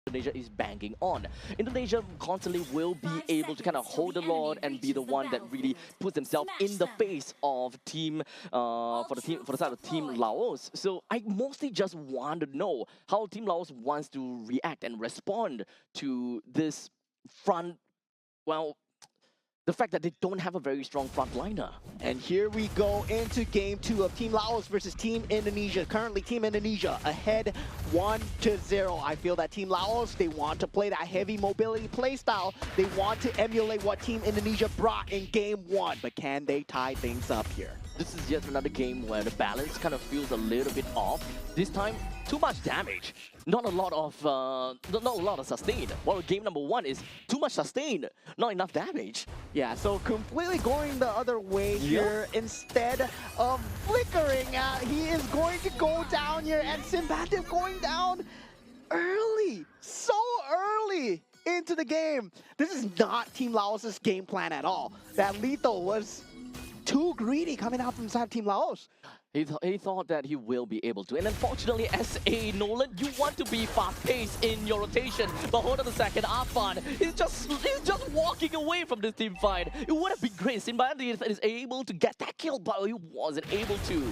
Indonesia is banking on. Indonesia constantly will be able to kind of hold the Lord and be the one that really puts themselves in the face of team for the side of Team Laos. So I mostly just want to know how Team Laos wants to react and respond to this front. Well, the fact that they don't have a very strong frontliner. And here we go into game 2 of Team Laos versus Team Indonesia. Currently, Team Indonesia ahead 1-0. I feel that Team Laos, they want to play that heavy mobility playstyle. They want to emulate what Team Indonesia brought in game 1. But can they tie things up here? This is yet another game where the balance kind of feels a little bit off. This time, too much damage. Not a lot of sustain. While game number 1 is too much sustain, not enough damage. Yeah, so completely going the other way here. Instead of flickering out, he is going to go down here, and Simbadip going down early, so early into the game. This is not Team Laos' game plan at all. That lethal was too greedy coming out from inside Team Laos. He thought that he will be able to. And unfortunately, as a Nolan, you want to be fast-paced in your rotation. But hold on a second, Afan is just walking away from this team fight. It would have been great. Simbadip is able to get that kill, but he wasn't able to.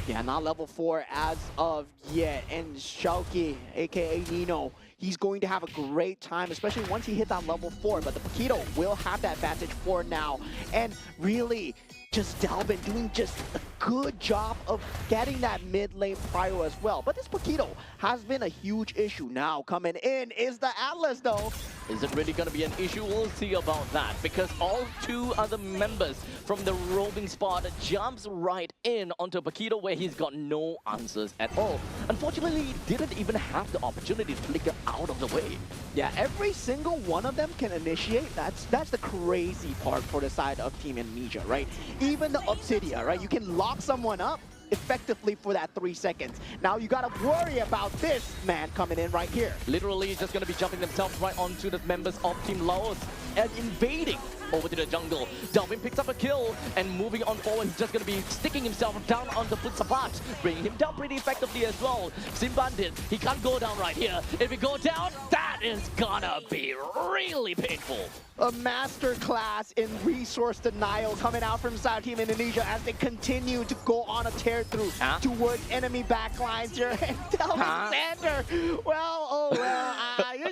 Yeah, not level 4 as of yet. And Shauki, aka Nino, he's going to have a great time, especially once he hit that level 4. But the Paquito will have that advantage for now. And really, just Dalvin doing just a good job of getting that mid lane prio as well. But this Paquito has been a huge issue. Now coming in is the Atlas though. Is it really going to be an issue? We'll see about that, because all 2 other members from the roving spot jumps right in onto Paquito, where he's got no answers at all. Unfortunately, he didn't even have the opportunity to flicker out of the way. Yeah, every single one of them can initiate. That's the crazy part for the side of Team Indonesia, right? Even the Obsidia, right? You can lock someone up effectively for that 3 seconds. Now you gotta worry about this man coming in right here. Literally just gonna be jumping themselves right onto the members of Team Laos and invading over to the jungle. Dalvin picks up a kill, and moving on forward, he's just gonna be sticking himself down on the Putsabat, bringing him down pretty effectively as well. Simbadip, he can't go down right here. If he go down, that is gonna be really painful. A masterclass in resource denial coming out from South Team Indonesia as they continue to go on a tear through towards enemy backlines here. And Dalvin Sander, well, oh well, you're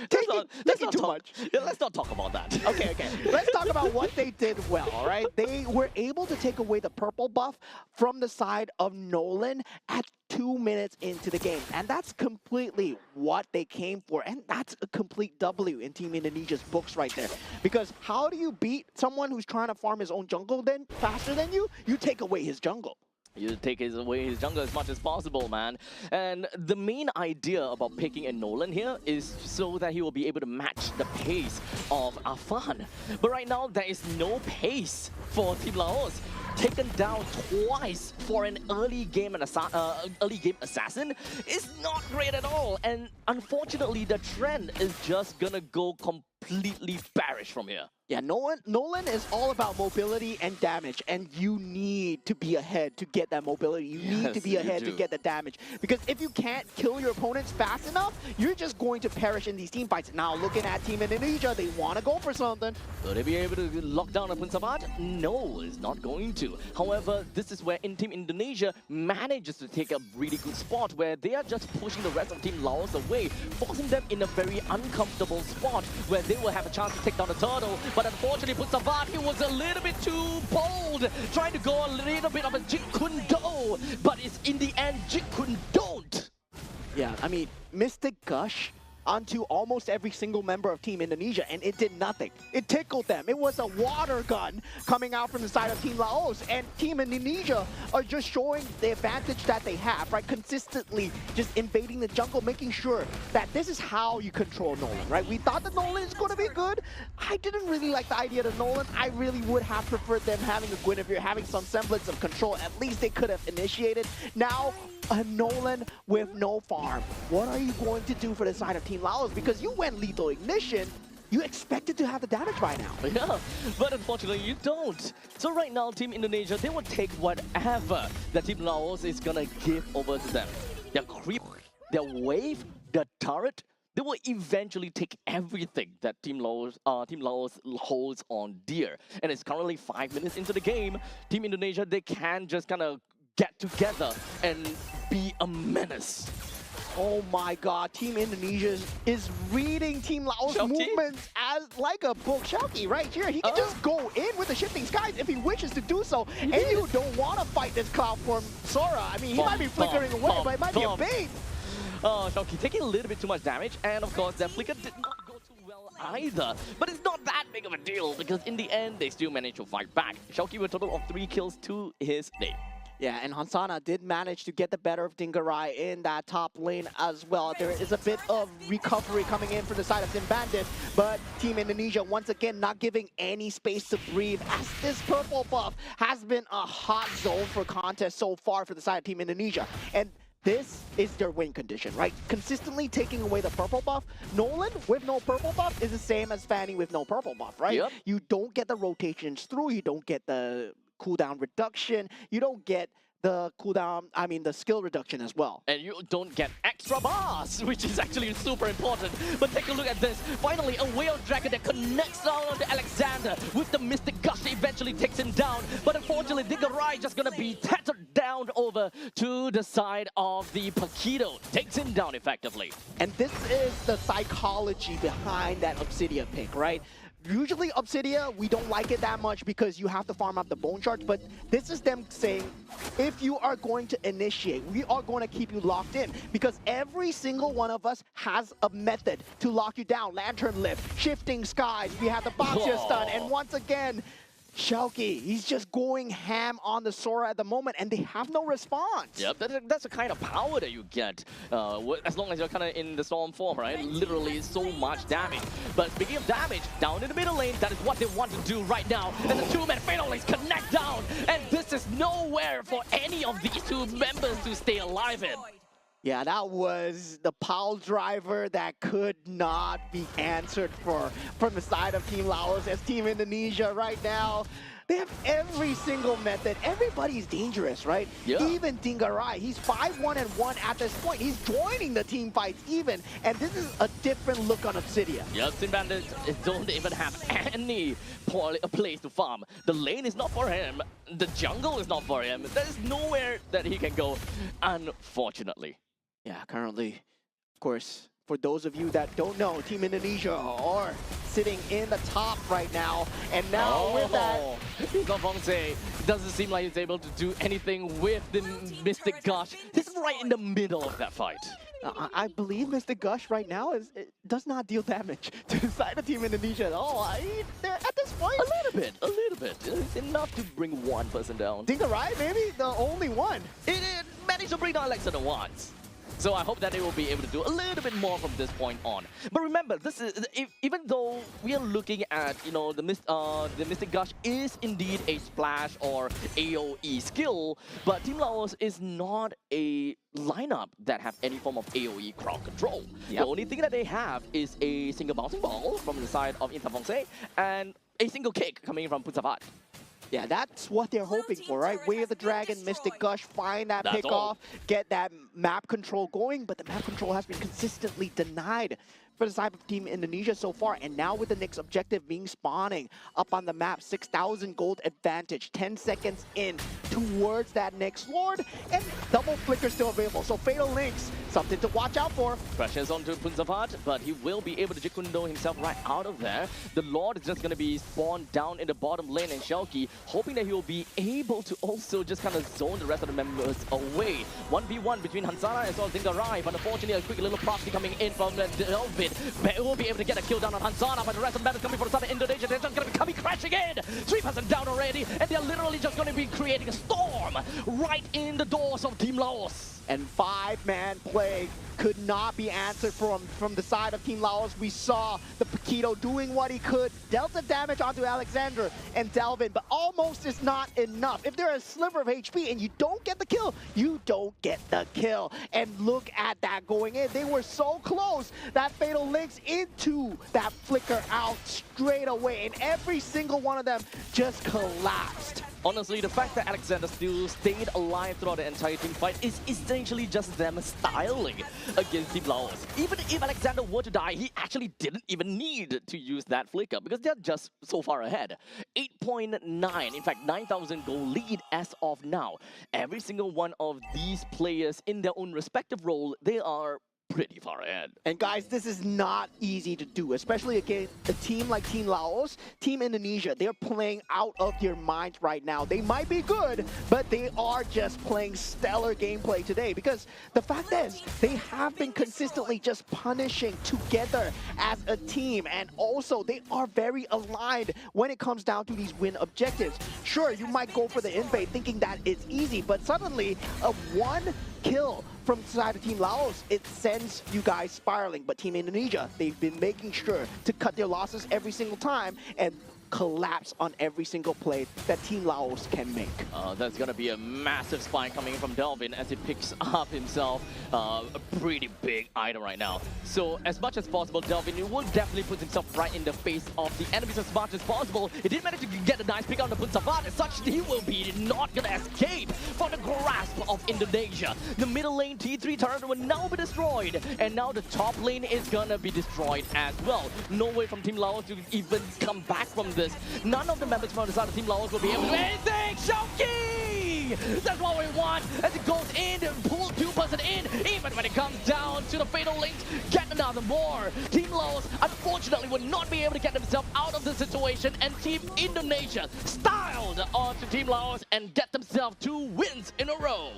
taking too much. Yeah, let's not talk about that. Okay. Let's talk about what they did well, all right? They were able to take away the purple buff from the side of Nolan at 2 minutes into the game. And that's completely what they came for. And that's a complete W in Team Indonesia's books right there. Because how do you beat someone who's trying to farm his own jungle then faster than you? You take away his jungle. You take away his jungle as much as possible, man. And the main idea about picking a Nolan here is so that he will be able to match the pace of Afan. But right now, there is no pace for Team Laos. Taken down twice for an early game assassin is not great at all. And unfortunately, the trend is just gonna go completely bearish from here. Yeah, Nolan is all about mobility and damage, and you need to be ahead to get that mobility. You need to be ahead to get the damage. Because if you can't kill your opponents fast enough, you're just going to perish in these team fights. Now, looking at Team Indonesia, they want to go for something. Will they be able to lock down a Punsabat? No, it's not going to. However, this is where Team Indonesia manages to take a really good spot where they are just pushing the rest of Team Laos away, forcing them in a very uncomfortable spot where they will have a chance to take down the turtle. But unfortunately, Putsabat, he was a little bit too bold, trying to go a little bit of a Jeet Kune Do, but it's in the end Jeet Kune Don't. Yeah, I mean, Mystic Gush onto almost every single member of Team Indonesia, and it did nothing. It tickled them. It was a water gun coming out from the side of Team Laos, and Team Indonesia are just showing the advantage that they have, right? Consistently just invading the jungle, making sure that this is how you control Nolan, right? We thought that Nolan is going to be good. I didn't really like the idea of Nolan. I really would have preferred them having a Guinevere, having some semblance of control. At least they could have initiated. Now, a Nolan with no farm. What are you going to do for the side of Team Laos? Because you went lethal ignition, you expected to have the damage by now. Yeah, but unfortunately you don't. So right now, Team Indonesia, they will take whatever that Team Laos is gonna give over to them. Their creep, their wave, their turret, they will eventually take everything that Team Laos holds on dear. And it's currently 5 minutes into the game. Team Indonesia, they can just kind of get together and be a menace. Oh my god, Team Indonesia is reading Team Laos movements as like a book. Xiaoqi right here, he can just go in with the shifting skies if he wishes to do so. And you don't want to fight this cloud form Sora. I mean, he might be flickering away, but it might be a bait. Xiaoqi taking a little bit too much damage, and of course that flicker did not go too well either. But it's not that big of a deal, because in the end, they still managed to fight back. Xiaoqi with a total of 3 kills to his name. Yeah, and Hansana did manage to get the better of Dingarai in that top lane as well. There is a bit of recovery coming in from the side of Team Bandit, but Team Indonesia once again not giving any space to breathe, as this purple buff has been a hot zone for contest so far for the side of Team Indonesia. And this is their win condition, right? Consistently taking away the purple buff. Nolan with no purple buff is the same as Fanny with no purple buff, right? Yep. You don't get the rotations through, you don't get the cooldown reduction, you don't get the cooldown, the skill reduction as well. And you don't get extra bars, which is actually super important. But take a look at this. Finally, a Whale Dragon that connects down to Alexander with the Mystic Gush eventually takes him down. But unfortunately, Dingarai just gonna be tattered down over to the side of the Paquito. Takes him down effectively. And this is the psychology behind that Obsidia pick, right? Usually Obsidia, we don't like it that much because you have to farm up the bone shards, but this is them saying, if you are going to initiate, we are going to keep you locked in, because every single one of us has a method to lock you down. Lantern Lift, Shifting Skies, we have the Boxer Stun, and once again, Xiaoqi, he's just going ham on the Sora at the moment, and they have no response. Yep, that's the kind of power that you get as long as you're kind of in the storm form, right? Literally so much damage. But speaking of damage, down in the middle lane, that is what they want to do right now. And the two-man Fatal Links connect down, and this is nowhere for any of these two members to stay alive in. Yeah, that was the pile driver that could not be answered for from the side of Team Laos, as Team Indonesia right now, they have every single method. Everybody's dangerous, right? Yeah. Even Dingarai, he's 5-1-1 at this point. He's joining the team fights even, and this is a different look on Obsidia. Yeah, Team Bandit don't even have any place to farm. The lane is not for him. The jungle is not for him. There's nowhere that he can go, unfortunately. Yeah, currently, of course, for those of you that don't know, Team Indonesia are sitting in the top right now. And now with that... It doesn't seem like he's able to do anything with the Mystic Gush. He's right in the middle of that fight. I believe Mr. Gush right now does not deal damage to the side of Team Indonesia at all. At this point... A little bit. It's enough to bring one person down. Dingarai, maybe the only one. It managed to bring down Alexander once. So I hope that they will be able to do a little bit more from this point on. But remember, this is even though we are looking at, the Mystic Gush is indeed a splash or AoE skill, but Team Laos is not a lineup that have any form of AoE crowd control. Yep. The only thing that they have is a single bouncing ball from the side of Intafongse and a single kick coming from Putsavat. Yeah, that's what they're hoping for, right? Wave the Dragon, Mystic Gush, find that pick off, get that map control going, but the map control has been consistently denied for the side of Team Indonesia so far. And now with the next objective being spawning up on the map, 6,000 gold advantage, 10 seconds in towards that next Lord, and double flicker still available. So Fatal Links, something to watch out for. Pressures onto Punzavat, but he will be able to Jikundo himself right out of there. The Lord is just going to be spawned down in the bottom lane, and Xiaoqi hoping that he will be able to also just kind of zone the rest of the members away. 1v1 between Hansana as well as Dingarai, but unfortunately a quick little proxy coming in from Delvin. Will be able to get a kill down on Hansana, but the rest of the members coming from the side of Indonesia, they're just going to be coming crashing in. 3% down already, and they're literally just going to be creating a storm right in the doors of Team Laos. And 5-man play could not be answered from the side of Team Laos. We saw the Paquito doing what he could, dealt the damage onto Alexander and Delvin, but almost is not enough. If there's a sliver of HP and you don't get the kill, you don't get the kill. And look at that going in. They were so close. That Fatal Links into that flicker out straight away, and every single one of them just collapsed. Honestly, the fact that Alexander still stayed alive throughout the entire team fight is essentially just them styling against Team LAOS. Even if Alexander were to die, he actually didn't even need to use that flicker because they're just so far ahead. 8.9, in fact 9,000 goal lead as of now. Every single one of these players in their own respective role, they are pretty far ahead. And guys, this is not easy to do, especially against a team like Team LAOS, Team Indonesia. They're playing out of their minds right now. They might be good, but they are just playing stellar gameplay today because the fact is, they have been consistently just punishing together as a team, and also they are very aligned when it comes down to these win objectives. Sure, you might go for the invade thinking that it's easy, but suddenly a one kill from the side of Team LAOS, it sends you guys spiraling. But Team Indonesia, they've been making sure to cut their losses every single time and collapse on every single play that Team LAOS can make. That's gonna be a massive spike coming from Delvin as he picks up himself a pretty big item right now. So as much as possible, Delvin will definitely put himself right in the face of the enemies as much as possible. He did manage to get a nice pick on the Punsavat, as such he will be not gonna escape from the grasp of Indonesia. The middle lane T3 turret will now be destroyed, and now the top lane is gonna be destroyed as well. No way from Team LAOS to even come back from this. None of the members from the side of Team LAOS will be able to do anything! Shoki! That's what we want as it goes in and pulls 2-person in. Even when it comes down to the fatal links, get another more. Team LAOS unfortunately would not be able to get themselves out of the situation, and Team Indonesia styled onto Team LAOS and get themselves 2 wins in a row.